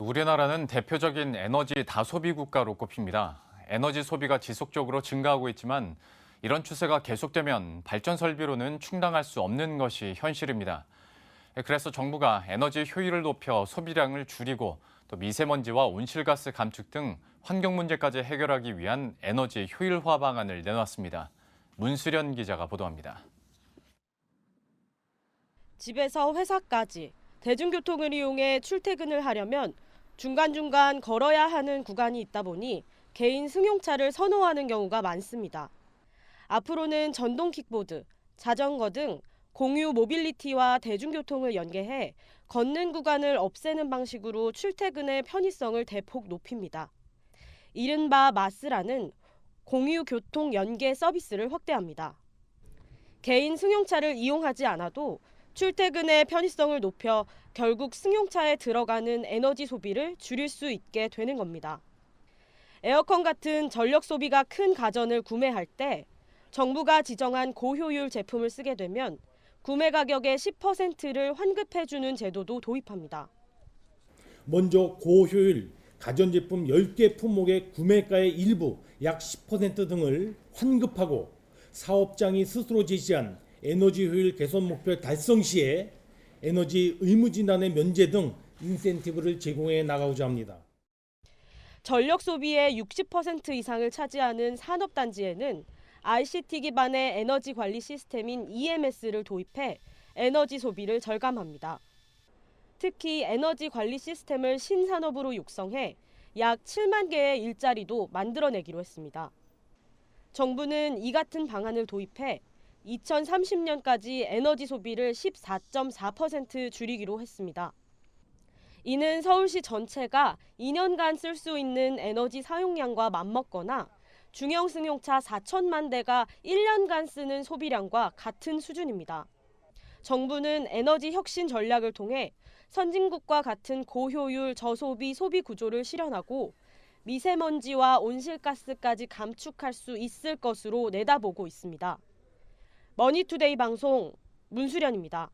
우리나라는 대표적인 에너지 다소비 국가로 꼽힙니다. 에너지 소비가 지속적으로 증가하고 있지만 이런 추세가 계속되면 발전 설비로는 충당할 수 없는 것이 현실입니다. 그래서 정부가 에너지 효율을 높여 소비량을 줄이고 또 미세먼지와 온실가스 감축 등 환경 문제까지 해결하기 위한 에너지 효율화 방안을 내놨습니다. 문수련 기자가 보도합니다. 집에서 회사까지 대중교통을 이용해 출퇴근을 하려면 중간중간 걸어야 하는 구간이 있다 보니 개인 승용차를 선호하는 경우가 많습니다. 앞으로는 전동 킥보드, 자전거 등 공유 모빌리티와 대중교통을 연계해 걷는 구간을 없애는 방식으로 출퇴근의 편의성을 대폭 높입니다. 이른바 마스라는 공유 교통 연계 서비스를 확대합니다. 개인 승용차를 이용하지 않아도 출퇴근의 편의성을 높여 결국 승용차에 들어가는 에너지 소비를 줄일 수 있게 되는 겁니다. 에어컨 같은 전력 소비가 큰 가전을 구매할 때 정부가 지정한 고효율 제품을 쓰게 되면 구매 가격의 10%를 환급해주는 제도도 도입합니다. 먼저 고효율 가전제품 10개 품목의 구매가의 일부 약 10% 등을 환급하고 사업장이 스스로 제시한 에너지 효율 개선 목표 달성 시에 에너지 의무진단의 면제 등 인센티브를 제공해 나가고자 합니다. 전력 소비의 60% 이상을 차지하는 산업단지에는 ICT 기반의 에너지 관리 시스템인 EMS를 도입해 에너지 소비를 절감합니다. 특히 에너지 관리 시스템을 신산업으로 육성해 약 7만 개의 일자리도 만들어내기로 했습니다. 정부는 이 같은 방안을 도입해 2030년까지 에너지 소비를 14.4% 줄이기로 했습니다. 이는 서울시 전체가 2년간 쓸 수 있는 에너지 사용량과 맞먹거나 중형 승용차 4천만 대가 1년간 쓰는 소비량과 같은 수준입니다. 정부는 에너지 혁신 전략을 통해 선진국과 같은 고효율 저소비 소비 구조를 실현하고 미세먼지와 온실가스까지 감축할 수 있을 것으로 내다보고 있습니다. 머니투데이 방송 문수련입니다.